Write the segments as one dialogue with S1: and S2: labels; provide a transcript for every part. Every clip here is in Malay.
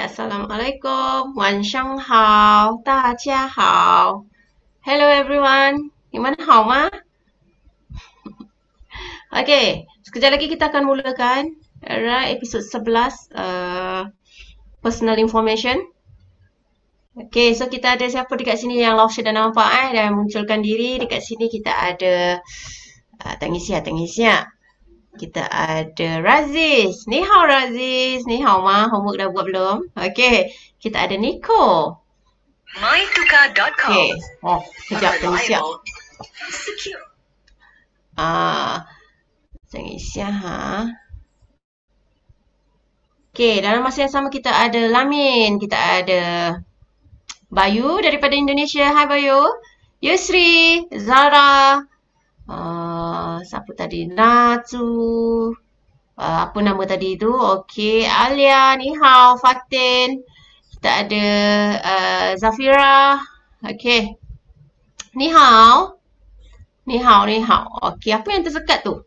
S1: Assalamualaikum, 晚上好，大家好。Hello everyone, 你们好吗? Okay, sekejap lagi kita akan mulakan. Alright, episod 11, personal information. Okay, so kita ada siapa dekat sini yang Lausha dah nampak dan munculkan diri. Dekat sini kita ada Tengisia. Kita ada Raziz. Ni hao Raziz. Ni hao ma. Homework dah buat belum? Okay. Kita ada Nico.
S2: mytuka.com.
S1: Okay. Oh, sekejap. Tengah siap.
S2: Secure.
S1: Tengah siap ha. Okay. Dalam masa yang sama kita ada Lamin. Kita ada Bayu daripada Indonesia. Hai Bayu. Yusri. Zara. Siapa tadi? Natsu. Apa nama tadi tu? Okey. Alia, ni hao, Fatin. Kita ada Zafira. Okey. Ni hao. Ni hao. Okey, apa yang tersekat tu?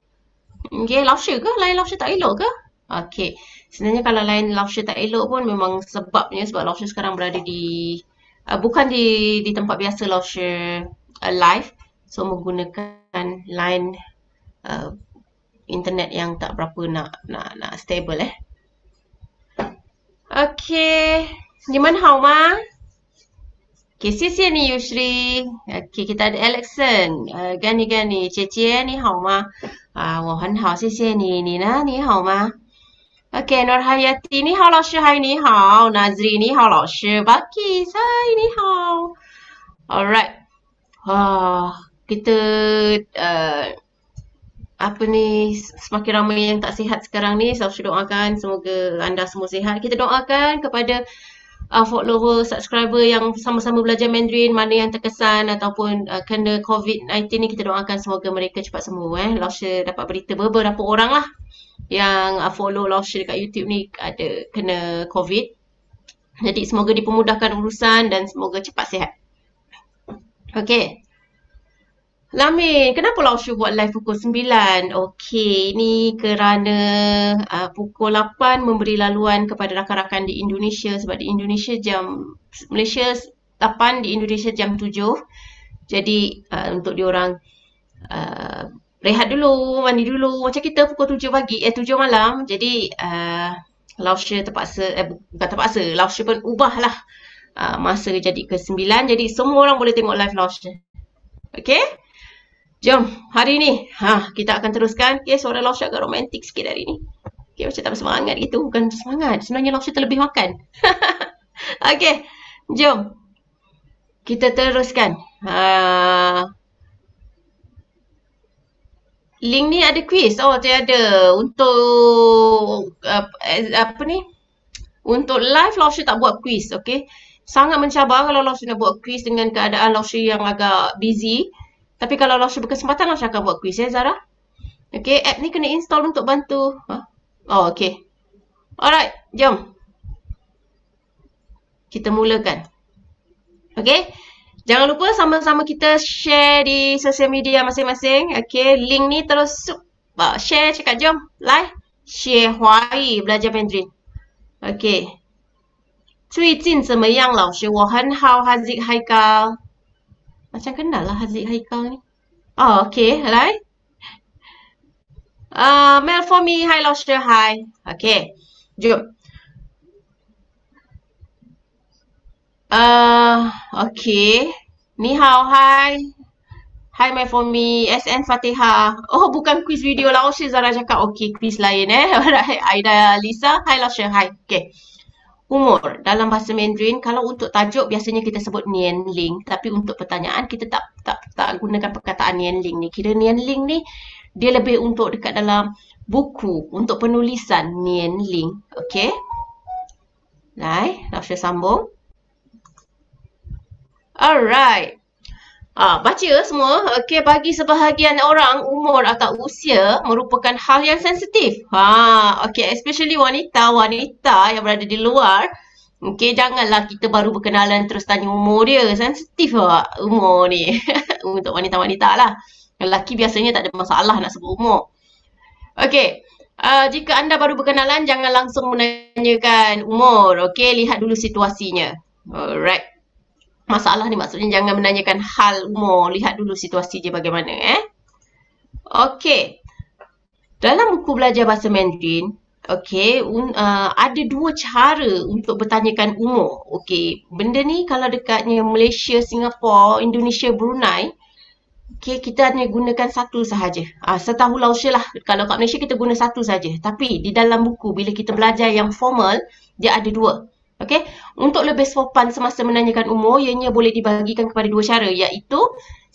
S1: Okey, Lausha ke? Lain Lausha tak elok ke? Okey. Sebenarnya kalau lain Lausha tak elok pun memang sebabnya sebab Lausha sekarang berada di bukan di tempat biasa Lausha live. So menggunakan line internet yang tak berapa nak stable Okay. Ni man hao ma? Okay, 谢谢你 Yusri. Okay, kita ada Alexon. Gani. 姐姐你好吗？我很好，谢谢你。你呢？你好吗？ Okay, Nur Hayati. Ni hao 老师 hai ni hao. Nazri ni hao 老师 Bakis hai ni hao. Alright. Kita semakin ramai yang tak sihat sekarang ni. Saya doakan semoga anda semua sihat. Kita doakan kepada follower, subscriber yang sama-sama belajar Mandarin, mana yang terkesan ataupun kena COVID-19 ni, kita doakan semoga mereka cepat sembuh. Lausha dapat berita beberapa orang lah yang follow Lausha dekat YouTube ni ada kena COVID. Jadi semoga dipermudahkan urusan dan semoga cepat sihat. Okay. Lamin, kenapa Lausha buat live pukul 9? Okey, ini kerana pukul 8 memberi laluan kepada rakan-rakan di Indonesia sebab di Indonesia Malaysia 8, di Indonesia jam 7. Jadi untuk diorang rehat dulu, mandi dulu. Macam kita pukul 7 pagi, 7 malam. Jadi Lausha terpaksa, bukan terpaksa, Lausha pun ubahlah masa jadi ke 9. Jadi semua orang boleh tengok live Lausha. Okey? Jom, hari ni kita akan teruskan. Okay, suara Lausha agak romantik sikit hari ni. Okay, macam tak bersemangat gitu. Bukan semangat. Sebenarnya Lausha terlebih makan. Okay, jom. Kita teruskan. Link ni ada quiz. Oh, tiada. Untuk untuk live Lausha tak buat quiz. Okay. Sangat mencabar kalau Lausha nak buat quiz dengan keadaan Lausha yang agak busy. Tapi kalau Lausha berkesempatan, Lausha akan buat quiz Zara. Okay, app ni kena install untuk bantu. Oh, okay. Alright, jom. Kita mulakan. Okay. Jangan lupa sama-sama kita share di sosial media masing-masing. Okay, link ni terus share, cakap jom. Like, share, Huai, belajar Mandarin. Okay. 最近怎么样老师？我很好 Haziq Haikal. Macam kenal lah Haziq Haikal ni. Oh, okay. Alright. Mail for me. Hi, Lausha. Hi. Okay. Jom. Okay. Ni hao. Hi. Hi, mail for me. SN Fatihah. Oh, bukan quiz video Lausha. Zara cakap. Okay, quiz lain Alright. Aida Lisa. Hi, Lausha. Hi. Okay. Umur dalam bahasa Mandarin, kalau untuk tajuk biasanya kita sebut Nian Ling, tapi untuk pertanyaan kita tak gunakan perkataan Nian Ling ni. Kira Nian Ling ni dia lebih untuk dekat dalam buku untuk penulisan Nian Ling. Okey. Lausha sambung. Alright. Baca semua. Okey, bagi sebahagian orang, umur atau usia merupakan hal yang sensitif. Okey, especially wanita yang berada di luar. Okey, janganlah kita baru berkenalan terus tanya umur dia. Sensitif umur ni. Untuk wanita-wanita lah. Lelaki biasanya tak ada masalah nak sebut umur. Okey, Jika anda baru berkenalan, jangan langsung menanyakan umur. Okey, lihat dulu situasinya. Alright. Masalah ni maksudnya jangan menanyakan hal umur. Lihat dulu situasi dia bagaimana. Okey. Dalam buku belajar bahasa Mandarin, okey, ada dua cara untuk bertanyakan umur. Okey, benda ni kalau dekatnya Malaysia, Singapura, Indonesia, Brunei, okey, kita hanya gunakan satu sahaja. Setahu Lausha lah, kalau kat Malaysia kita guna satu saja. Tapi di dalam buku, bila kita belajar yang formal, dia ada dua. Okey, untuk lebih sopan semasa menanyakan umur, ianya boleh dibahagikan kepada dua cara, iaitu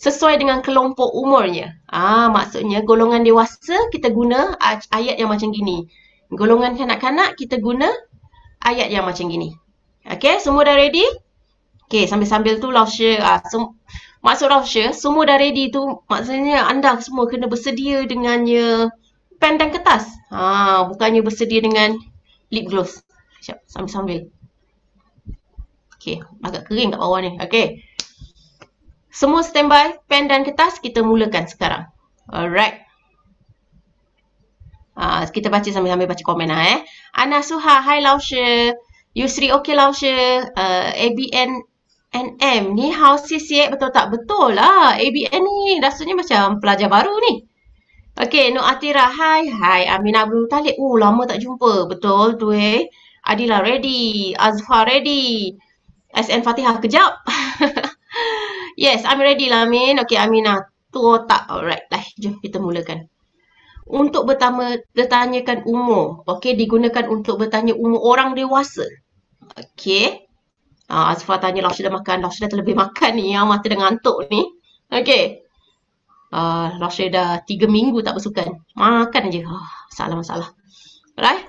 S1: sesuai dengan kelompok umurnya. Maksudnya golongan dewasa kita guna ayat yang macam gini. Golongan kanak-kanak kita guna ayat yang macam gini. Okey, semua dah ready? Okey, sambil-sambil tu Lausha, maksud Lausha, semua dah ready tu, maksudnya anda semua kena bersedia dengannya pen dan kertas. Bukannya bersedia dengan lip gloss. Siap, sambil-sambil. Okey, agak kering kat bawah ni. Okey. Semua standby, pen dan kertas, kita mulakan sekarang. Alright. Kita baca sambil-sambil baca komen lah. Ana Suha, hi Lausha. Yusri, okay Lausha. ABN NM, ni hao CC, betul tak? Betul lah. ABN ni rasanya macam pelajar baru ni. Okay, Nur Atira, hi. Hi, Aminah Abdul Talib. Lama tak jumpa. Betul tu Adila ready. Azhar ready. SN Fatihah, kejap. Yes, I'm ready lah Amin. Okay, Aminah. Tu otak. Alright, dah. Jom kita mulakan. Untuk bertanyakan umur. Okay, digunakan untuk bertanya umur orang dewasa. Okay. Azfar tanya Lausha dah makan. Lausha dah terlebih makan ni. Mata dah ngantuk ni. Okay. Lausha dah 3 minggu tak bersukan. Makan je. Masalah. Right?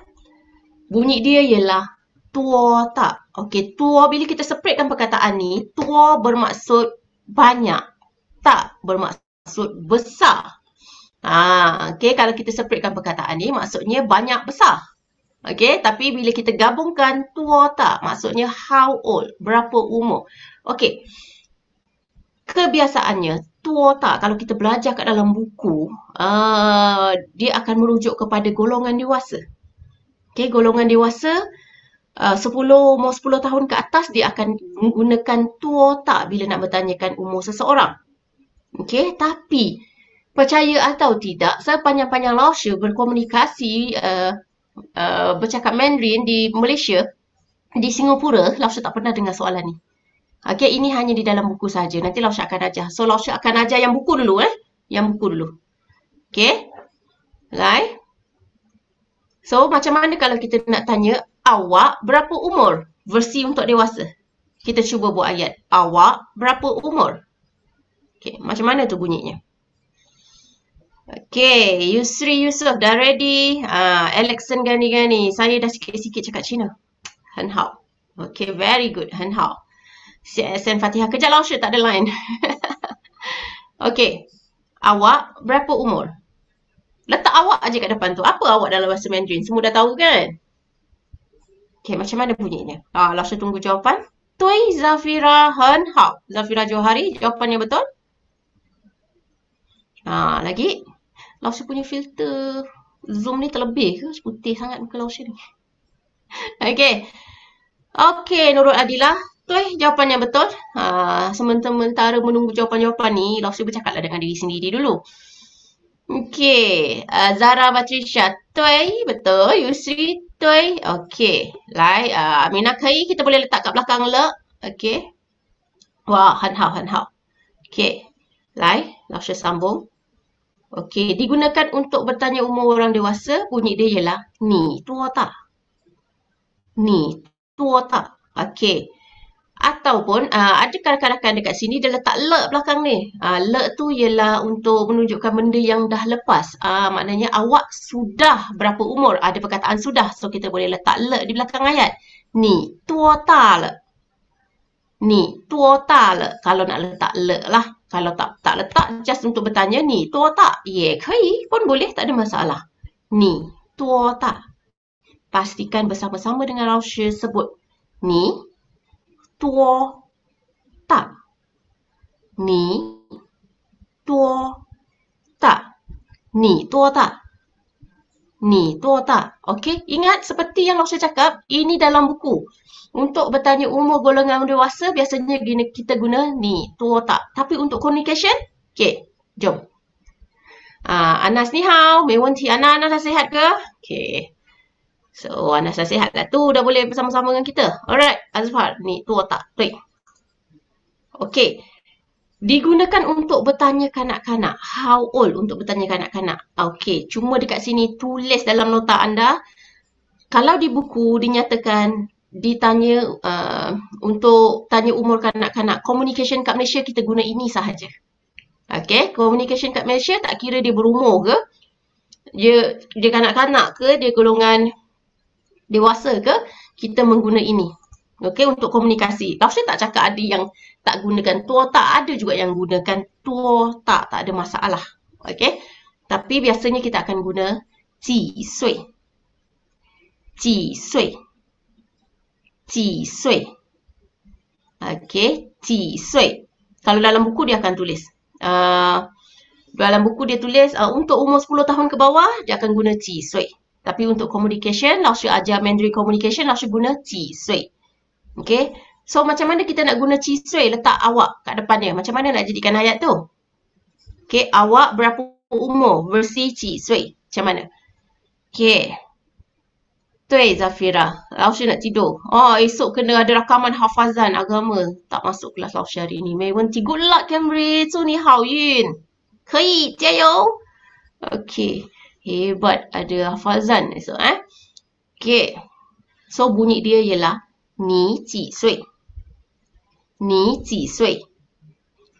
S1: Bunyi dia ialah tua tak. Okay, tua bila kita separatekan perkataan ni, tua bermaksud banyak. Tak bermaksud besar. Okay, kalau kita separatekan perkataan ni, maksudnya banyak besar. Okay, tapi bila kita gabungkan tua tak, maksudnya how old, berapa umur. Okay, kebiasaannya tua tak, kalau kita belajar kat dalam buku, dia akan merujuk kepada golongan dewasa. Okay, golongan dewasa, 10 tahun ke atas, dia akan menggunakan tua tak bila nak bertanyakan umur seseorang. Okay, tapi percaya atau tidak, sepanjang-panjang Lausha berkomunikasi, bercakap Mandarin di Malaysia, di Singapura, Lausha tak pernah dengar soalan ni. Okay, ini hanya di dalam buku saja. Nanti Lausha akan ajar. So, Lausha akan ajar yang buku dulu. Yang buku dulu. Okay. Right. So, macam mana kalau kita nak tanya, awak berapa umur? Versi untuk dewasa. Kita cuba buat ayat. Awak berapa umur? Okay, macam mana tu bunyinya? Okay, Yusri Yusof dah ready. Alexon Gani. Saya dah sikit-sikit cakap Cina. Hen hao. Okay, very good. Hen hao. SN Fatihah. Kejap Lausha, tak ada line. Okay. Awak berapa umur? Letak awak aja kat depan tu. Apa awak dalam bahasa Mandarin? Semua dah tahu kan? Okay, macam mana bunyinya? Lausha tunggu jawapan. Tui Zafira Hen hao. Zafira Johari, jawapannya betul? Lagi. Lausha punya filter Zoom ni terlebih ke? Putih sangat muka Lausha ni. Okay. Okay, Nurul Adila. Jawapannya betul. Sementara menunggu jawapan-jawapan ni, Lausha bercakaplah dengan diri sendiri dulu. Okay. Zara Batrisha. Betul. Yusri. Okay. Lai. Aminah Kai. Kita boleh letak kat belakang le. Okay. Wah, Han hao. Okay. Lai. Lausha sambung. Okay. Digunakan untuk bertanya umur orang dewasa. Bunyi dia ialah ni. Tua tak? Ni. Tua tak? Okay. Ataupun ada kadang-kadang dekat sini dia letak le belakang ni. Le tu ialah untuk menunjukkan benda yang dah lepas. Maknanya awak sudah berapa umur. Ada perkataan sudah. So kita boleh letak le di belakang ayat. Ni tua ta le. Ni tua ta le. Kalau nak letak le lah. Kalau tak letak just untuk bertanya ni tua tak? Ye, kaya pun boleh, tak ada masalah. Ni tua tak? Pastikan bersama-sama dengan Lausha sebut. Ni tua tak? Ni tua tak? Ni tua tak? Ni, tua tak? Okey, ingat seperti yang Lausha cakap, ini dalam buku. Untuk bertanya umur golongan dewasa, biasanya kita guna ni, tua tak? Tapi untuk communication, okey, jom. Anas ni hao, 没问题. Anas dah sihat ke? Okey. So, Anas dah sihat lah tu, dah boleh bersama-sama dengan kita. Alright, Azfar, ni tua tak? Tui. Okey. Digunakan untuk bertanya kanak-kanak. How old untuk bertanya kanak-kanak? Okey, cuma dekat sini tulis dalam nota anda. Kalau di buku dinyatakan ditanya untuk tanya umur kanak-kanak, communication kat Malaysia kita guna ini sahaja. Okey, communication kat Malaysia tak kira dia berumur ke, dia kanak-kanak ke, dia golongan dewasa ke, kita mengguna ini. Okey, untuk komunikasi. Lausha tak cakap ada yang tak gunakan tua tak, ada juga yang gunakan tua tak ada masalah. Okey. Tapi biasanya kita akan guna ji sui. Ji sui. Ji sui. Okey, ji sui. Kalau dalam buku dia akan tulis. Dalam buku dia tulis untuk umur 10 tahun ke bawah dia akan guna ji sui. Tapi untuk communication, Lausha ajar Mandarin communication, Lausha guna ji sui. Okey. So, macam mana kita nak guna ci sui letak awak kat depan dia? Macam mana nak jadikan ayat tu? Okey, awak berapa umur? Versi ci sui. Macam mana? Okey. Tui Zafira. Lausha nak tidur. Esok kena ada rakaman hafazan agama. Tak masuk kelas Lausha hari ni. 没问题. Good luck, Camry. 祝你好运. 可以，加油. Okey. Hebat ada hafazan esok. Okey. So, bunyi dia ialah ni ji sui. Ni ji sui.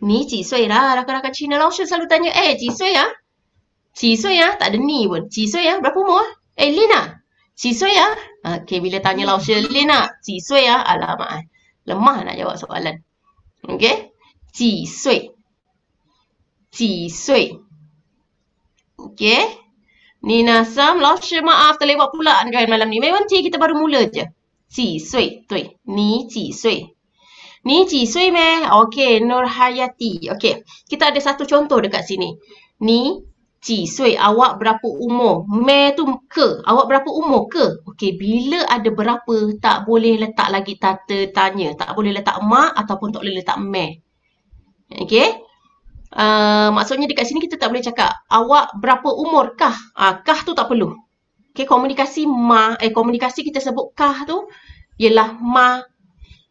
S1: Ni ji sui lah. Rakan-rakan Cina Lausha selalu tanya, ji sui ah? Ji sui ah? Tak ada ni pun. Ji sui ah? Berapa umur? Lina. Ji sui ah? Okey, bila tanya Lausha, Lina, ji sui ah? Alamak. Lemah nak jawab soalan. Okey? Ji sui. Ji sui. Okey? Nina Sam, Lausha maaf terlewat pula kan malam ni. Memang kita baru mula je. Ji sui. Tui. Ni ji sui. Ni ji sui meh? Okey, Nur Hayati. Okey, kita ada satu contoh dekat sini. Ni ji sui, awak berapa umur? Meh tu ke? Awak berapa umur ke? Okey, bila ada berapa, tak boleh letak lagi tanya. Tak boleh letak mak ataupun tak boleh letak meh. Okey? Maksudnya dekat sini kita tak boleh cakap, awak berapa umur kah? Kah tu tak perlu. Okey, komunikasi kita sebut kah tu ialah ma.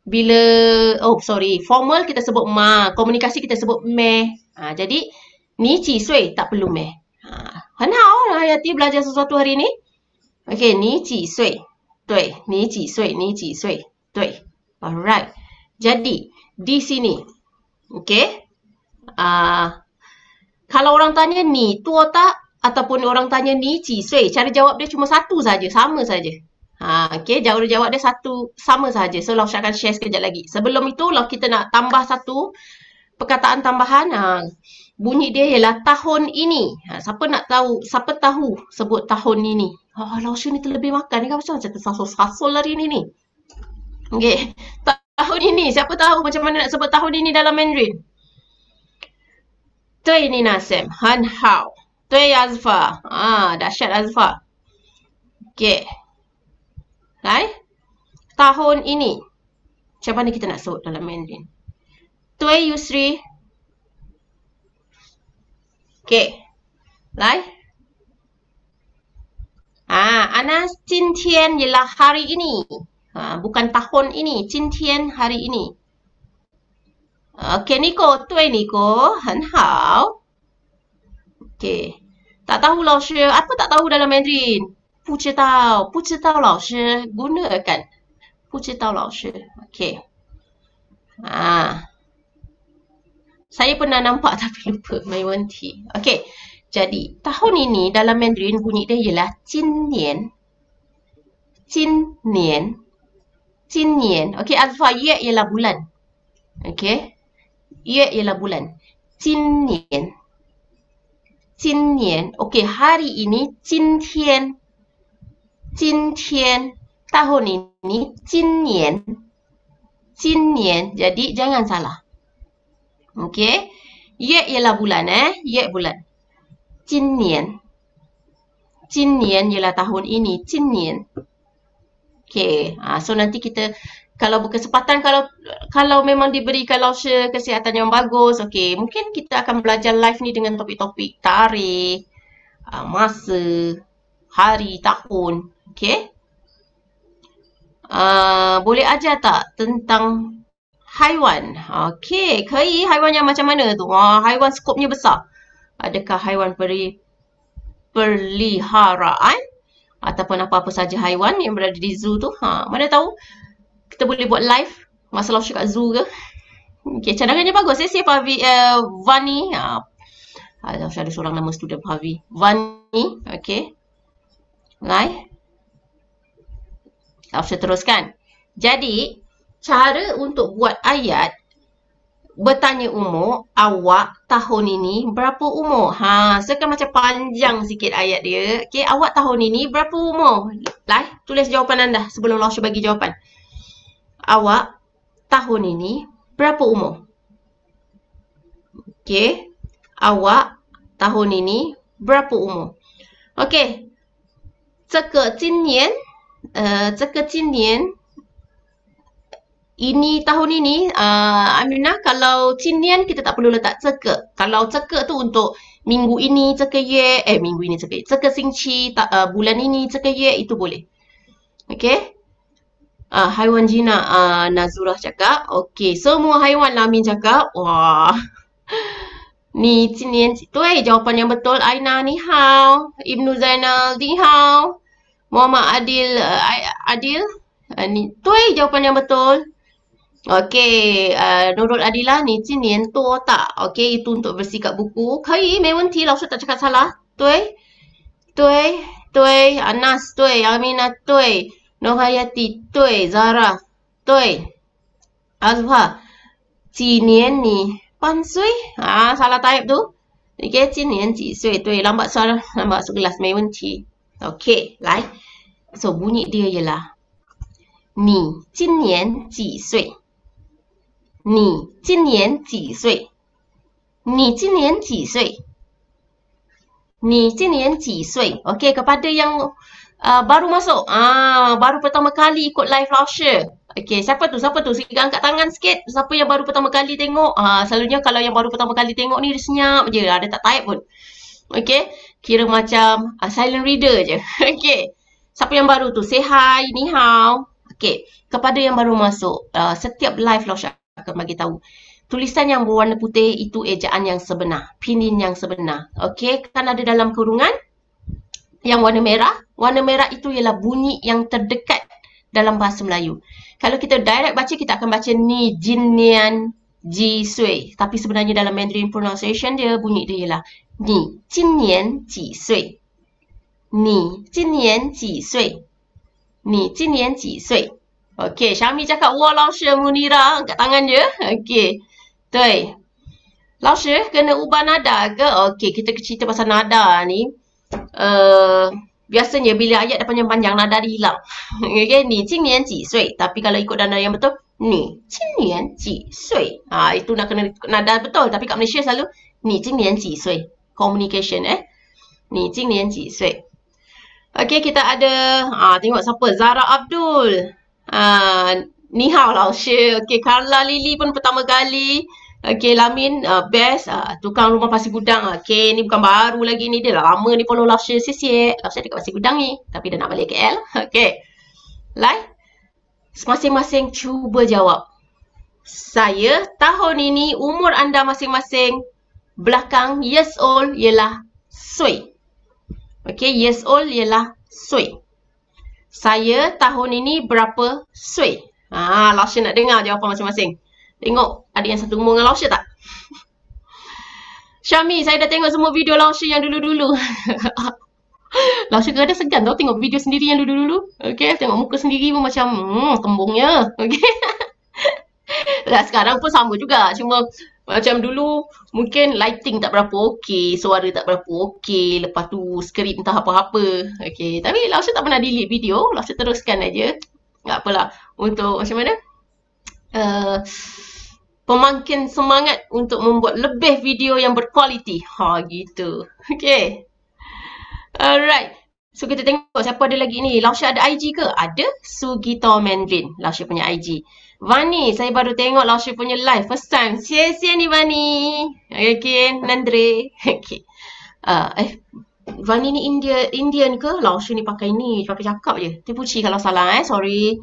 S1: Bila, formal kita sebut ma, komunikasi kita sebut meh. Jadi, ni ci sui tak perlu meh.很好, Hayati belajar sesuatu hari ni. Okey, ni ci sui. Tui, ni ci sui, ni ci sui. Tui. Alright. Jadi, di sini. Okey. Kalau orang tanya ni, tua tak? Ataupun orang tanya ni ci sui, cara jawab dia cuma satu saja, sama saja. Okey, jawab dia satu, sama saja. So, Lausha akan share sekejap lagi. Sebelum itu, kalau kita nak tambah satu perkataan tambahan, bunyi dia ialah tahun ini. Siapa tahu sebut tahun ini? Lausha ni terlebih makan ni kan macam tersasul-sasul hari ni. Okey, tahun ini. Siapa tahu macam mana nak sebut tahun ini dalam Mandarin? Tui ni Nasem. Han hao. Tui Azfar. Dahsyat Azfar. Okey. Tahun ini. Macam mana kita nak sebut dalam Mandarin? Tui Yusri. Okey. Anas, 今天 ialah hari ini. Bukan tahun ini. 今天 hari ini. Okey, Nico. Tui Nico. 很好. Okey. Tak tahu Lausha. Apa tak tahu dalam Mandarin? 不知道老师 gunakan 不知道老师 okey. Saya pernah nampak tapi lupa. 没问题. Okey. Jadi, tahun ini dalam Mandarin bunyi dia ialah 今年. 今年. 今年. Okey, Azfar, ye ialah bulan. Okey. Ye ialah bulan. 今年. 今年. Okey, hari ini 今天. 今天 tahun ini 今年 jadi jangan salah. Okey, ye ialah bulan ye bulan. 今年今年 ialah tahun ini. 今年. Okay. So nanti kita kalau berkesempatan, kalau memang diberikan Lausha kesihatan yang bagus, okay, mungkin kita akan belajar live ni dengan topik-topik tarikh, masa, hari, tahun. Okay. Boleh ajar tak tentang haiwan? Okay, 可以. Haiwan yang macam mana tu? Haiwan skopnya besar. Adakah haiwan peliharaan? Ataupun apa-apa saja haiwan yang berada di zoo tu? Mana tahu? Kita boleh buat live masa Lausha kat zoo ke? Okay, cadangannya bagus. Siapa Vani? Lausha ada seorang nama student Harvey. Vani. Okay. Right. Lausha teruskan. Jadi, cara untuk buat ayat bertanya umur, awak tahun ini berapa umur? Sekarang macam panjang sikit ayat dia. Okay, awak tahun ini berapa umur? Tulis jawapan anda sebelum Lausha bagi jawapan. Awak tahun ini berapa umur? Okay, awak tahun ini berapa umur? Okay, 这个今年 ini tahun ini, Aminah, kalau 今年 kita tak perlu letak 这个. Kalau 这个 tu untuk minggu ini, 这个月, minggu ini, 这个星期, bulan ini, 这个月, itu boleh. Okay. Haiwan jinak, Nazurah cakap. Okay, semua haiwan lah Amin cakap. Wah. Ni, 今年, jawapan yang betul. Aina, ni hao. Ibnu Zainal, ni hao. Muhammad Adil, ni, jawapan yang betul. Okey, Nurul Adila ni 今年多大? Okey, itu untuk bersikap buku. 可以, 没问题, Lausha tak cakap salah. 对 Anas 对 Aminah 对 Nurhayati 对 Zara 对 Azhar 几年你半岁? Salah type tu. Okey, 今年几岁? 对 lambat suara, lambat segelas, 没问题. Okey, 来. So, bunyi dia ialah 你今年几岁? 你今年几岁? 你今年几岁? 你今年几岁? Okey, kepada yang baru masuk, baru pertama kali ikut live Lausha. Okey, siapa tu? Sila angkat tangan sikit. Siapa yang baru pertama kali tengok? Selalunya kalau yang baru pertama kali tengok ni, dia senyap je. Dia tak type pun. Okey, kira macam silent reader je. Okey, siapa yang baru tu? Say hi, ni hao. Okey, kepada yang baru masuk, setiap live Lausha akan bagi tahu. Tulisan yang berwarna putih itu ejaan yang sebenar, pinyin yang sebenar. Okey, kan ada dalam kurungan yang warna merah. Warna merah itu ialah bunyi yang terdekat dalam bahasa Melayu. Kalau kita direct baca, kita akan baca ni jinian ji sui. Tapi sebenarnya dalam Mandarin pronunciation dia, bunyi dia ialah ni jinian ji sui. Ni jinian ji sui. Ni jinian ji sui. Okey, Syami cakap, wah Lausha Munira, angkat tangan je. Okey, betul. Lausha kena ubah nada ke? Okey, kita cerita pasal nada ni. Biasanya bila ayat dah panjang-panjang, nada dia hilang. Okey, ni 今年几岁? Tapi kalau ikut nada yang betul, ni 今年几岁? Itu nak kena ikut nada betul. Tapi kat Malaysia selalu, ni 今年几岁? Communication ni 今年几岁? Okey, kita ada, tengok siapa? Zara Abdul. Ni hao Lausha. Okey, Carla Lily pun pertama kali. Okey, Lamin, best. Tukang rumah Pasir Gudang. Okey, ni bukan baru lagi ni. Dia dah lama ni follow Lausha. Siap. Lausha dekat Pasir Gudang ni. Tapi dia nak balik KL. Okey. Lai. Masing-masing cuba jawab. Saya tahun ini, umur anda masing-masing. Belakang years old ialah sui. Okey, years old ialah sui. Saya tahun ini berapa sui? Lausha nak dengar jawapan masing-masing. Tengok, ada yang satu umur dengan Lausha tak? Syami, saya dah tengok semua video Lausha yang dulu-dulu. Lausha kadang segan tau tengok video sendiri yang dulu-dulu. Okey, tengok muka sendiri pun macam, kembungnya. Okey. Sekarang pun sama juga. Cuma macam dulu, mungkin lighting tak berapa okey, suara tak berapa okey, lepas tu skrip entah apa-apa. Okey, tapi Lausha tak pernah delete video, Lausha teruskan aja. Tak apalah, untuk macam mana? Pemangkin semangat untuk membuat lebih video yang berkualiti. Gitu. Okey. Alright. So kita tengok siapa ada lagi ni. Lausha ada IG ke? Ada. Sugito Mandarin. Lausha punya IG. Vani, saya baru tengok Lausha punya live. First time. Sia-sia ni Vani. Okay, Nandre. Okay. Vani ni Indian ke? Lausha ni pakai ni. Pakai cakap je. Tipuci kalau salah sorry.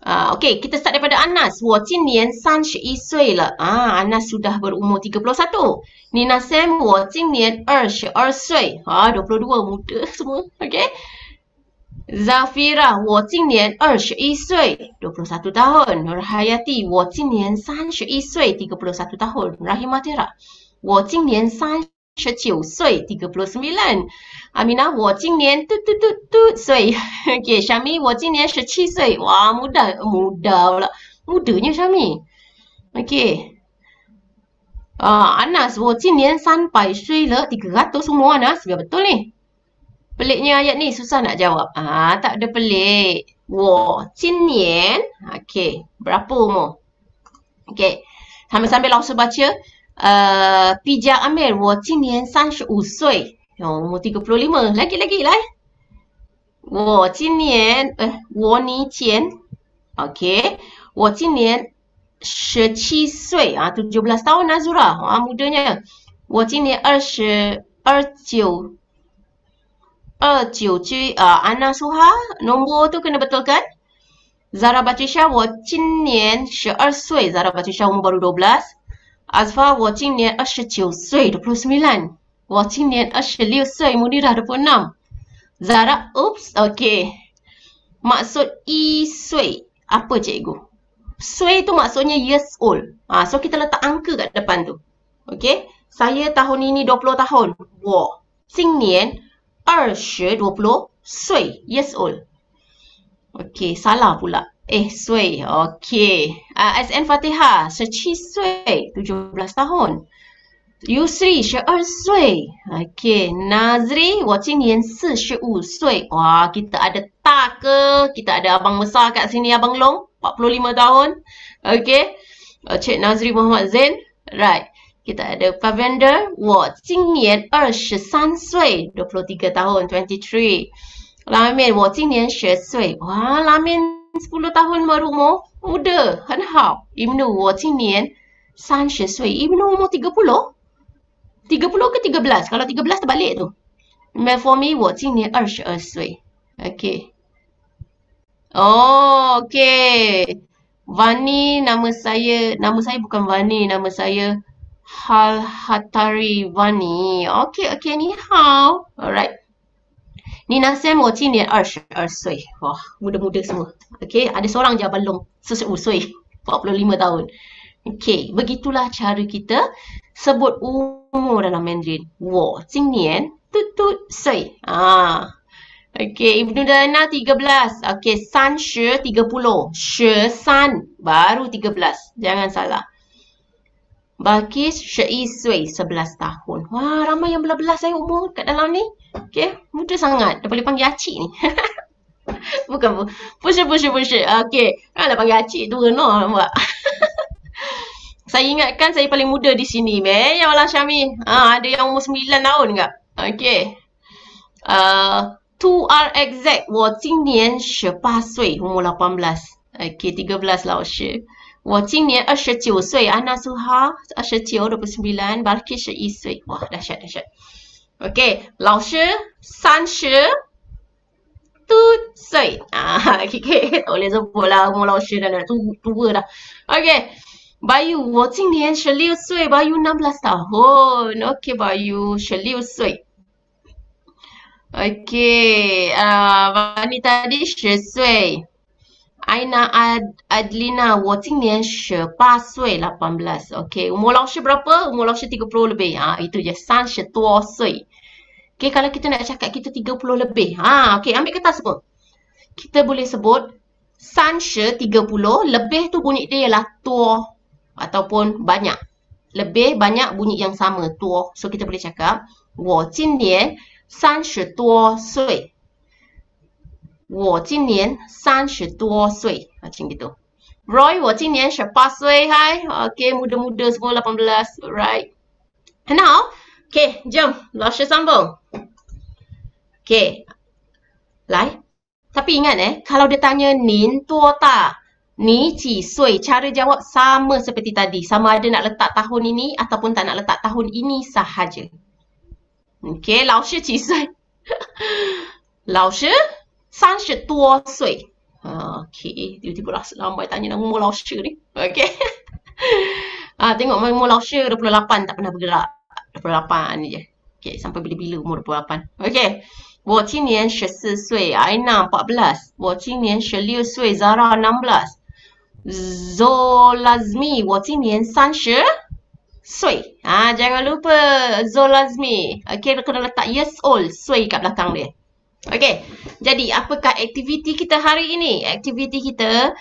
S1: Okay, kita start daripada Anas. 我今年31岁了. Anas sudah berumur 31. Nina Sam, 我今年22岁. 22 muda semua. Okay. Zafira, 我今年21岁. 21 tahun. Nur Hayati, 我今年31岁. 31 tahun. Rahimatira, 我今年39岁. 39. Aminah, 我今年岁. Okay, Syami, 我今年17岁. Wah, muda pula. Mudanya Syami. Okay. Anas, 我今年300岁了. 300 semua Anas. Biar betul ni. Peliknya ayat ni susah nak jawab. Tak ada pelik. 我今年. Okay. Berapa umur? Okay. Sambil langsung baca. Pija Amir, 我今年35岁. Umur 35. Lagi lah. 我今年我你前 Okay. 我今年17岁 17 tahun Nazura. Mudanya. 我今年29 Ana Suha. Nombor tu kena betulkan. Zara Batrisha, 我今年12岁. Zara Batrisha umur baru 12. Azfa, 我今年29岁. 29. 我今年26岁. Munirah 26. Zara, oops, okay. Maksud i sui. Apa cikgu? Sui tu maksudnya years old. So kita letak angka kat depan tu. Okay. Saya tahun ini 20 tahun. 我今年20 岁 years old. Okay, salah pula. Sui. Okay. SN Fatihah, 17 岁 17 tahun. Yusri, 12 岁. Okay. Nazri, 我今年45岁. Wah, kita ada tak ke? Kita ada abang besar kat sini, Abang Long. 45 tahun. Okay. Cik Nazri Muhammad Zain. Right. Kita ada Pavender. 我今年23岁. 23 tahun. 23. Lamin, 我今年10岁. Wah, Lamin 10 tahun baru umur. Muda. 很好. Ibnu, 我今年30岁. Ibnu umur 30. 30 ke 13? Kalau 13 terbalik tu. For me, 我今年22岁. Okay. Oh, okay. Vani, nama saya bukan Vani. Nama saya Hatari Vani. Okay, ni hao. Alright. Nina Sam, 我今年22岁. Wah, muda-muda semua. Okay, ada seorang je Abang Long. 45 岁. 45 tahun. Okay, begitulah cara kita sebut umur dalam Mandarin. 我今年岁. Okay, Ibnu Dana 13. Okay, San Shi 30. Shi San baru 13. Jangan salah. Balkis 11 岁 11 tahun. Wah, ramai yang belas-belas saya umur kat dalam ni. Okay, muda sangat. Dah boleh panggil acik ni. Bukan. Push. Okay, dah panggil acik tu nampak. Saya ingatkan saya paling muda di sini. Ya Allah Syami. Ada yang umur 9 tahun ke? Okay. 2R exact. 我今年18岁. Umur 18. Okay, 13 lah Osha. 我今年29岁. Ana Suha 29, 29. Balkis 11岁. Wah, dahsyat. Okay. 老师30 岁. Okay. Tak boleh sebut lah umur Lausha dah nak tua dah. Okay. Bayu, 我今年16岁. Bayu 16 tahun. Okay, Bayu 16岁. Okay. Vani tadi 10岁. Aina Adlina, 我今年18岁. 18. Okay. Umur Lausha berapa? Umur Lausha 30 lebih. Itu je. 30 岁. Okay, kalau kita nak cakap kita 30 lebih. Okay, ambil kertas semua. Kita boleh sebut 30, 30. Lebih tu bunyi dia ialah tua. Ataupun banyak. Lebih banyak bunyi yang sama. Tua. So, kita boleh cakap 我今年30多岁. 我今年30多岁. Macam gitu. Roy, 我今年18岁. Hai. Okay, muda-muda semua 18. Alright. Now, okay, jom. Lausha sambung. Okay. Lai. Tapi ingat kalau dia tanya nin tuo ta, ni ci sui, cara jawab sama seperti tadi. Sama ada nak letak tahun ini ataupun tak nak letak tahun ini sahaja. Okey, 老师几岁？老师30多岁。Okey, tiba-tiba lambai tanya nama umur 老师 ni. Okey. Tengok umur 老师 28 tak pernah bergerak. 28 ni je. Okey, sampai bila-bila umur 28. Okey. 我今年14岁 Aina 14 我今年16岁 Zara 16 Zolazmi 我今年30岁 jangan lupa Zolazmi. Okey, kena letak years old sui kat belakang dia. Okey, jadi apakah aktiviti kita hari ini? Aktiviti kita,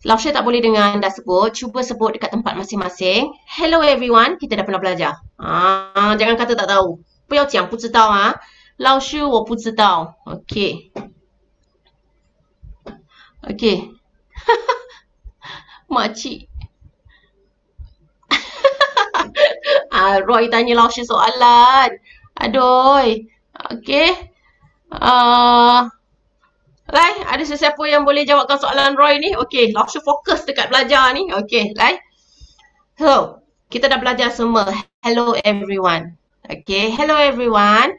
S1: Lausha tak boleh dengar anda sebut. Cuba sebut dekat tempat masing-masing. Hello everyone, kita dah pernah belajar. Jangan kata tak tahu. 不要讲不知道老师我不知道 OK OK makcik Roy tanya Lausha soalan aduh OK Lai, ada sesiapa yang boleh jawabkan soalan Roy ni? OK, Lausha fokus dekat belajar ni. OK, Lai. So, kita dah belajar semua. Hello everyone. OK, hello everyone.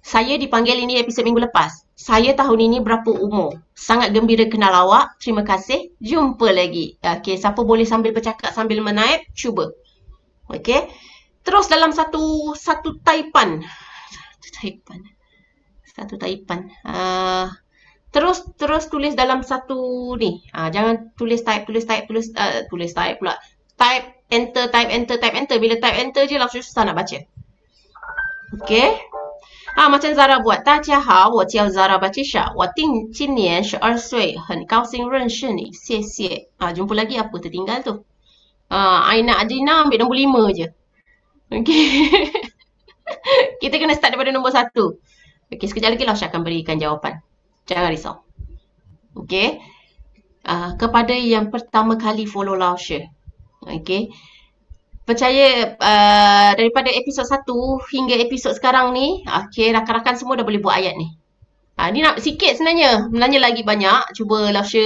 S1: Saya dipanggil ini episod minggu lepas. Saya tahun ini berapa umur? Sangat gembira kenal awak. Terima kasih. Jumpa lagi. Okey, siapa boleh sambil bercakap sambil menaip? Cuba. Okey. Terus dalam satu taipan. Satu taipan. Terus tulis dalam satu ni. Jangan tulis type pula. Type enter. Bila type enter je langsung susah nak baca. Okey. macam Zara buat. 大家好，我叫 Zara Batisha， 我今年12岁，很高兴认识你，谢谢。jumpa lagi apa tertinggal tu? Aina Adina ambil nombor 5 je. Okey. Kita kena start daripada nombor 1. Okey, sekejap lagi Lausha akan berikan jawapan. Jangan risau. Okey. Kepada yang pertama kali follow Lausha. Okey. Percaya daripada episod 1 hingga episod sekarang ni, okay, rakan-rakan semua dah boleh buat ayat ni. Ni nak sikit sebenarnya. Sebenarnya lagi banyak. Cuba Lausha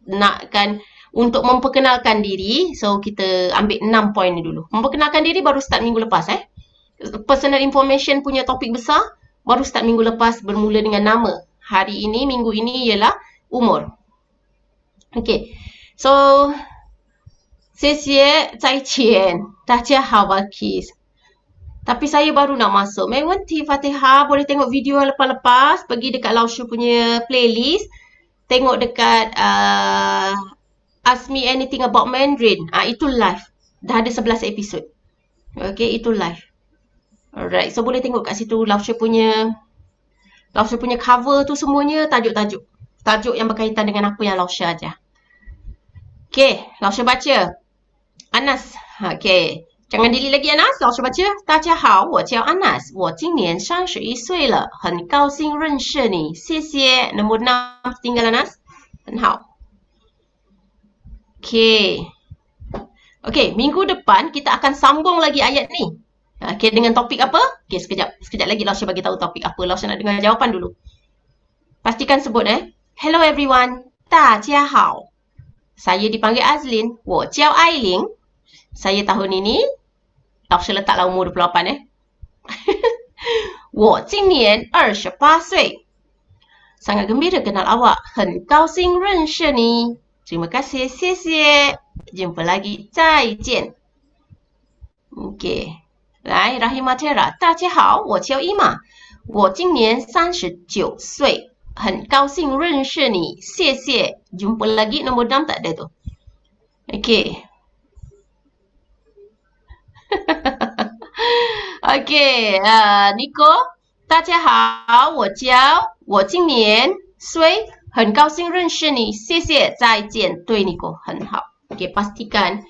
S1: nakkan untuk memperkenalkan diri. So, kita ambil 6 poin ni dulu. Memperkenalkan diri baru start minggu lepas. Personal information punya topik besar baru start minggu lepas bermula dengan nama. Hari ini, minggu ini ialah umur. Okay. So, 谢谢再见大家好Balkis. Tapi saya baru nak masuk. Mewenti Fatihah boleh tengok video yang lepas-lepas. Pergi dekat Lausha punya playlist. Tengok dekat Ask Me Anything About Mandarin. Itu live. Dah ada 11 episod. Okay, itu live. Alright, so boleh tengok kat situ Lausha punya cover tu semuanya tajuk-tajuk. Tajuk yang berkaitan dengan apa yang Lausha ajar. Okay, Lausha baca. Anas. Okay. Jangan delete lagi Anas. Lausha baca. 大家好，我叫 Anas。我今年31岁了，很高兴认识你。谢谢。Nombor 6 tinggal Anas. 很好。Okay. Okay, minggu depan kita akan sambung lagi ayat ni. Okay, dengan topik apa? Okay, sekejap lagi Lausha bagi tahu topik apa. Lausha nak dengar jawapan dulu. Pastikan sebut Hello everyone. 大家好。Saya dipanggil Azlin. 我叫艾琳。Saya tahun ini, Lausha letaklah umur 28 我今年28岁。Sangat gembira kenal awak. 很高兴认识你。Terima kasih, 谢谢。Jumpa lagi, 再见。Okay. 来 Rahimah Tera. 大家好，我叫伊玛。我今年39岁。很高兴认识你。谢谢。Jumpa lagi, nombor 6 tak ada tu. Okay. Okay, Nico. 大家好，我今年岁，很高兴认识你，谢谢，再见。对 Nico, 很好。Okay, pastikan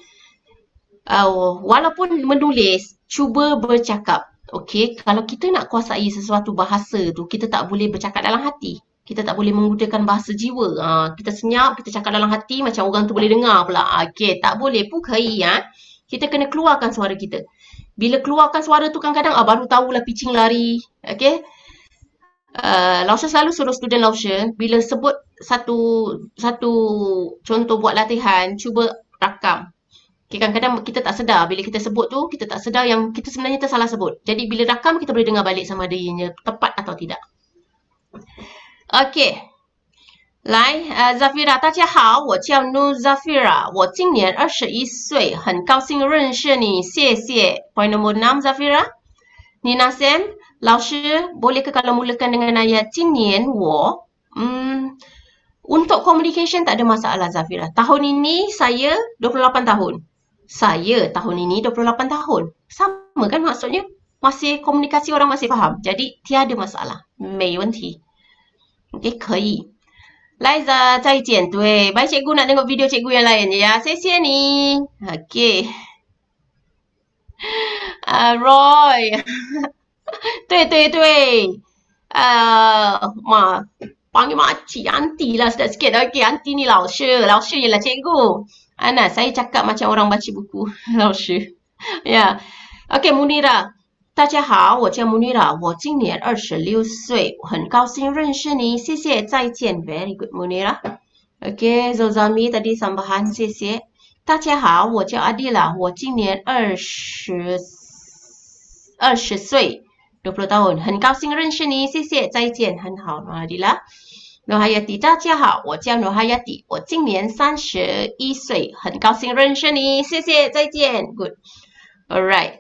S1: walaupun menulis, cuba bercakap. Okay, kalau kita nak kuasai sesuatu bahasa tu, kita tak boleh bercakap dalam hati. Kita tak boleh menggunakan bahasa jiwa. Kita senyap, kita cakap dalam hati macam orang tu boleh dengar pula. Okay, tak boleh. Bukai Kita kena keluarkan suara kita. Bila keluarkan suara tu kadang-kadang baru tahulah pitching lari. Okay. Lausha selalu suruh student Lausha bila sebut satu contoh buat latihan, cuba rakam. Okay, kadang-kadang kita tak sedar bila kita sebut tu, kita tak sedar yang kita sebenarnya tersalah sebut. Jadi bila rakam kita boleh dengar balik sama ada ianya tepat atau tidak. Okay. 来，Zafira，大家好，我叫 Nu Zafira，我今年21岁，很高兴认识你，谢谢。Point nombor 6, Zafira. Nina Sam, 老师，boleh ke kalau mulakan dengan ayat 今年我untuk communication tak ada masalah, Zafira. Tahun ini saya 28 tahun. Saya tahun ini 28 tahun. Sama kan maksudnya? Masih komunikasi orang masih faham. Jadi tiada masalah. 没问题. Okay, 可以。Liza, 再见. 对, baik cikgu nak tengok video cikgu yang lain ya. 谢谢你. Okay. Roy. 对对对。panggil makcik, aunty lah sikit. Okay, aunty ni 老师 ialah cikgu. Ana, saya cakap macam orang baca buku. 老师. Ya. Okay, Munira. 大家好，我叫 Munira， 我今年26岁，很高兴认识你，谢谢，再见。Very good, Munira. Okay, Zolzami tadi sambahan, 谢谢。大家好，我叫 Adila， 我今年20岁，20 tahun， 很高兴认识你，谢谢，再见。很好 ，Adila。Nohayati， 大家好，我叫 Nohayati， 我今年31岁，很高兴认识你，谢谢，再见。Good. Alright.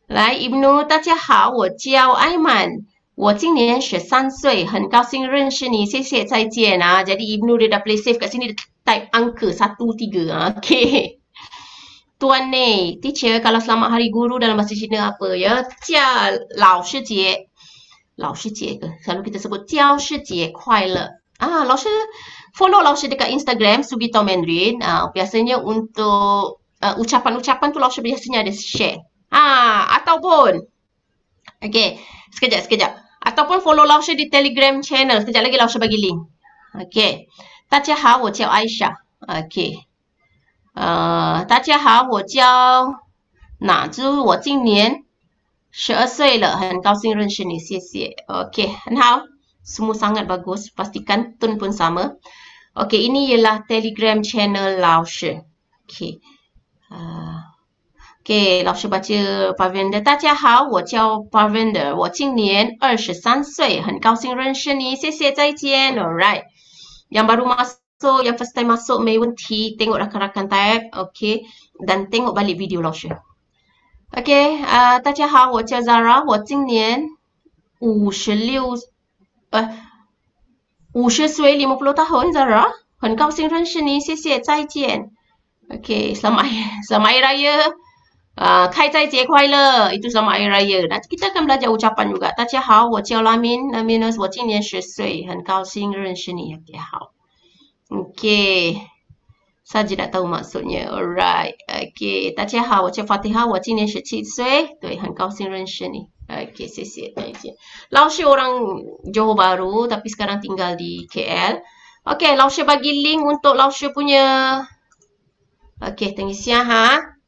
S1: 来 Ibnu， 大家好，我叫 Aiman， 我今年13岁，很高兴认识你，谢谢，再见。Jadi Ibnu dia dah play safe kat sini, dia type angka 13. Okay. Tuan Nei, teacher, kalau selamat hari guru dalam bahasa Cina apa ya? 叫老师节。老师节ke? Selalu kita sebut 教师节快乐。老师 follow 老师dekat Instagram Sugito Mandarin. Biasanya untuk ucapan-ucapan tu 老师 biasanya ada share. Ataupun okay, sekejap. Ataupun follow 老师 di Telegram channel. Sekejap lagi 老师 bagi link. Okay. 大家好，我叫 Aisyah. Okay. 大家好，我叫哪珠，我今年12岁了，很高兴认识你，谢谢。Okay, 很好。Semua sangat bagus. Pastikan tone pun sama. Okay, ini ialah Telegram channel 老师。Okay. Okay, 老师 baca Parvinder. 大家好，我叫 Parvinder， 我今年23岁，很高兴认识你，谢谢，再见。Alright. Yang baru masuk, yang first time masuk, 没问题. Tengok rakan-rakan type. Okay. Dan tengok balik video 老师。Okay, 大家好，我叫 Zara， 我今年50岁50 tahun Zara， 很高兴认识你，谢谢，再见。Okay, selamat Hari Raya. 开斋节快乐, itu selamat Hari Raya. Nanti kita akan belajar ucapan juga. 大家好，我叫 Lamin， Lamin， 我今年10岁，很高兴认识你。Okay, 好。Okay, saja nak tahu maksudnya. Alright. Okay, 大家好，我叫 Fatihah， 我今年17岁，对，很高兴认识你。Okay, 谢谢，再见。老师 orang Johor Bahru tapi sekarang tinggal di KL. Okay, 老师 bagi link untuk 老师 punya. Okay, thank you ha.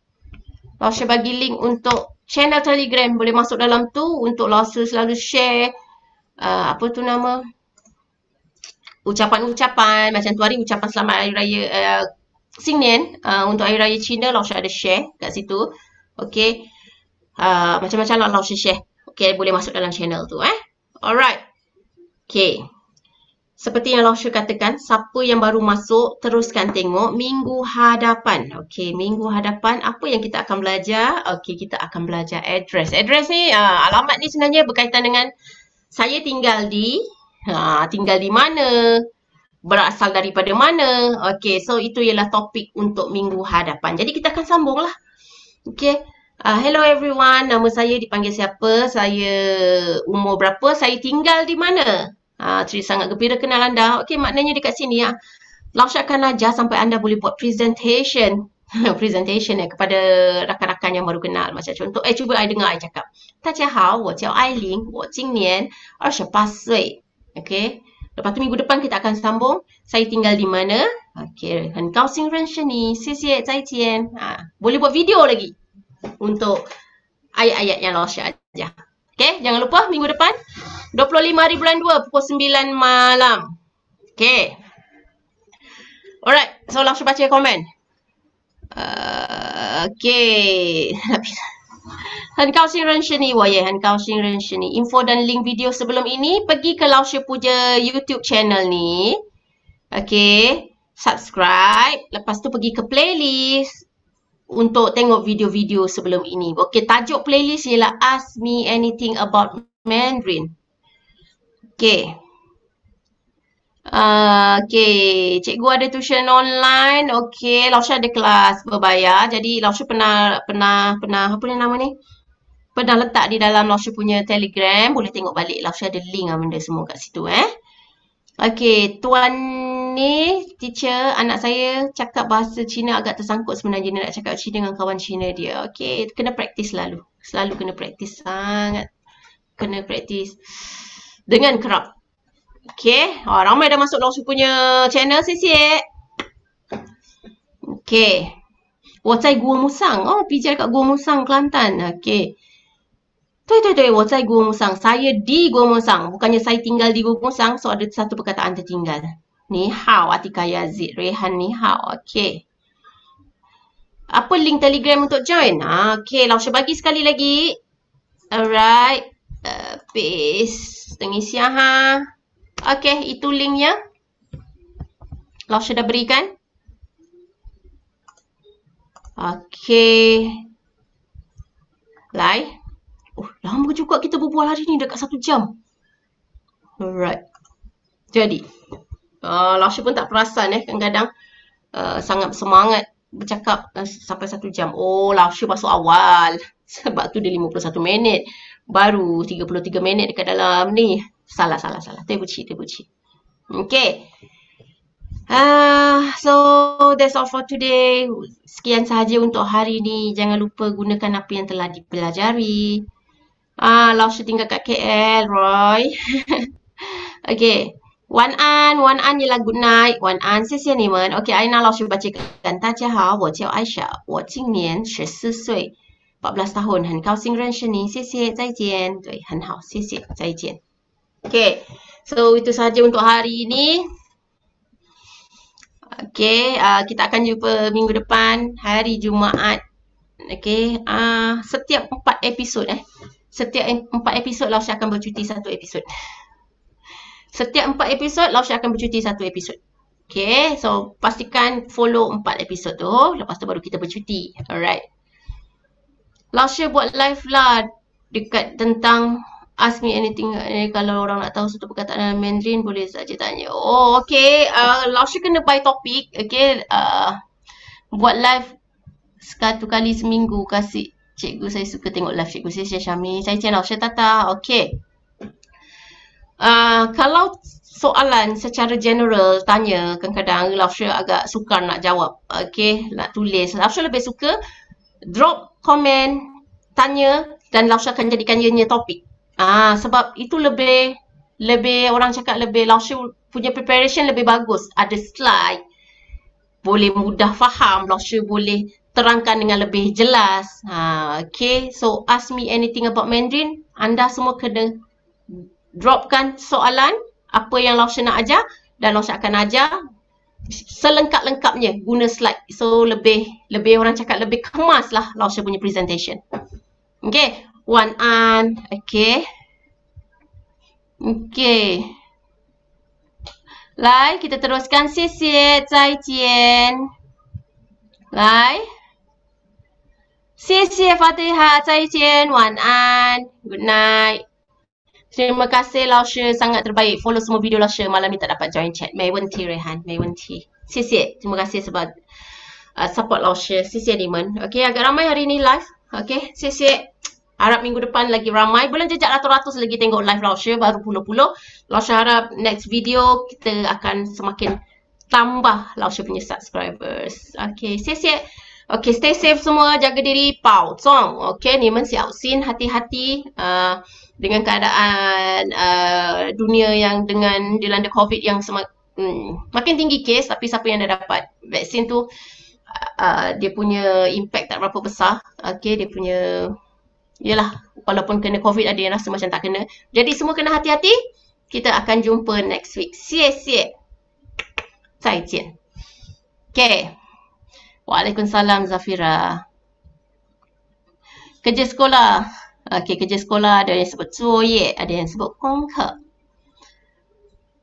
S1: 老师 bagi link untuk channel Telegram, boleh masuk dalam tu untuk 老师 selalu share apa tu nama, ucapan-ucapan macam tu hari ucapan selamat Hari Raya Singnian untuk Hari Raya Cina, 老师 ada share kat situ. Okay, macam-macam 老师 share. Okay, boleh masuk dalam channel tu alright. Okay, seperti yang 老师 katakan, siapa yang baru masuk, teruskan tengok minggu hadapan. Okey, minggu hadapan apa yang kita akan belajar? Okey, kita akan belajar address. Address ni, alamat ni sebenarnya berkaitan dengan saya tinggal di mana, berasal daripada mana. Okey, so itu ialah topik untuk minggu hadapan. Jadi kita akan sambung lah. Okey. Hello everyone, nama saya dipanggil siapa? Saya umur berapa? Saya tinggal di mana? Ciri sangat gembira kenal anda. Okey, maknanya dekat sini Lausha akan ajar sampai anda boleh buat presentation. Presentation kepada rakan-rakan yang baru kenal. Macam contoh, cuba I dengar I cakap. 大家好，我叫艾琳，我今年28岁. Okey. Lepas tu minggu depan kita akan sambung. Saya tinggal di mana? Okey, 很高兴认识你，谢谢，再见. Boleh buat video lagi untuk ayat-ayat yang Lausha ajar. Okay, jangan lupa minggu depan 25 hari bulan 2 pukul 9 malam. Okay. Alright, so langsung baca komen. Okay. 很高兴认识你，我也很高兴认识你。Info dan link video sebelum ini pergi ke Lausha punya YouTube channel ni. Okay, subscribe. Lepas tu pergi ke playlist untuk tengok video-video sebelum ini. Okay, tajuk playlist ialah Ask Me Anything About Mandarin. Okay. Okay, cikgu ada tuition online. Okay, Lausha ada kelas berbayar. Jadi Lausha pernah apa ni nama ni? Pernah letak di dalam Lausha punya Telegram. Boleh tengok balik. Lausha ada link benda semua kat situ Okay, tuan ni teacher, anak saya cakap bahasa Cina agak tersangkut sebenarnya. Dia nak cakap Cina dengan kawan Cina dia. Okay, kena praktis selalu. Selalu kena praktis. Sangat kena praktis dengan kerap. Okay, ramai dah masuk Lausha punya channel, 谢谢. Okay. 我在国木上. Oh, PJ kat Gua Musang, Kelantan. Okay. 对对对，我在Gua Musang. Saya di Gua Musang. Bukannya saya tinggal di Gua Musang. So, ada satu perkataan tertinggal. Ni hao, Atika Yazid. Rehan ni hao. Okay. Apa link Telegram untuk join? Okay, Lausha bagi sekali lagi. Alright. Paste. Tengis ya Okay, itu linknya. Lausha dah berikan. Okay. Lai. Lama juga kita berbual hari ni, dekat 1 jam. Alright. Jadi, Lausha pun tak perasan kadang-kadang sangat semangat bercakap sampai 1 jam. Oh, Lausha masuk awal. Sebab tu dia 51 minit. Baru 33 minit dekat dalam ni. Salah. Terbuci. Okay. So, that's all for today. Sekian sahaja untuk hari ni. Jangan lupa gunakan apa yang telah dipelajari. Lausha tinggal kat KL, Roy. Okay. 晚安 ialah good night. 晚安，谢谢你们。Okay, Aina Lausha bacakan. 大家好，我叫 Aisyah. 我今年14岁。14 tahun. 很高兴认识你。谢谢，再见。对，很好，谢谢，再见。Okay, so itu sahaja untuk hari ini. Okay, kita akan jumpa minggu depan, hari Jumaat. Okay, setiap 4 episod Setiap 4 episod Lausha akan bercuti 1 episod. Setiap 4 episod Lausha akan bercuti 1 episod. Okay, so pastikan follow 4 episod tu. Lepas tu baru kita bercuti. Alright. Lausha buat live lah dekat tentang Ask Me Anything. Kalau orang nak tahu satu perkataan dalam Mandarin, boleh saja tanya. Oh, okay. Lausha kena buy topik. Okay. Buat live 1 kali seminggu. Kasih cikgu, saya suka tengok live cikgu. Saya Syami. Saya Lausha Tata. Okay. Kalau soalan secara general tanya, kadang-kadang Lausha agak sukar nak jawab. Okay. Nak tulis. Lausha lebih suka drop komen, tanya, dan Lausha akan jadikan ianya topik. Sebab itu lebih orang cakap lebih Lausha punya preparation lebih bagus. Ada slide. Boleh mudah faham. Lausha boleh terangkan dengan lebih jelas. Okay. So, ask me anything about Mandarin. Anda semua kena dropkan soalan. Apa yang Lausha nak ajar. Dan Lausha akan ajar selengkap-lengkapnya guna slide. So, lebih orang cakap lebih kemas lah Lausha punya presentation. Okay. 晚安 Okay. Okay. 来，kita teruskan. 谢谢，再见。来，谢谢 Fatihah， 再见，晚安 Good night. Terima kasih Lausha, sangat terbaik. Follow semua video Lausha. Malam ni tak dapat join chat. 没问题 Rehan, 没问题。谢谢， terima kasih sebab support Lausha. 谢谢你们。Okay, agak ramai hari ni live. Okay, 谢谢。 Harap minggu depan lagi ramai. Boleh jejak ratus-ratus lagi tengok live Lausha. Baru puluh-puluh. Lausha harap next video kita akan semakin tambah Lausha punya subscribers. Okay, 谢谢。 Okay, stay safe semua. Jaga diri. Pao Zong. Okay, ni men xiao xin. Hati-hati dengan keadaan dunia yang dengan dilanda COVID yang makin tinggi kes. Tapi siapa yang dah dapat vaksin tu, dia punya impact tak berapa besar. Okay, dia punya Yelah, walaupun kena COVID ada yang rasa macam tak kena. Jadi semua kena hati-hati. Kita akan jumpa next week. Sie. 再见. Okay. Waalaikumsalam Zafira. Kerja sekolah. Okay, kerja sekolah ada yang sebut 作业, ada yang sebut 功课.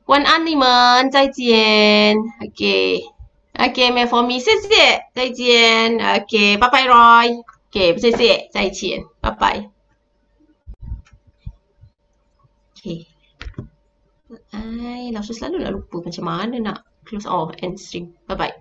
S1: 晚安你们，再见。Okay. Okay, Mel for me. 谢谢，再见。Okay, bye bye Roy. Okay, 谢谢，再见，拜拜。Okay. Lalu selalu nak lupa macam mana nak close off end stream. Bye bye.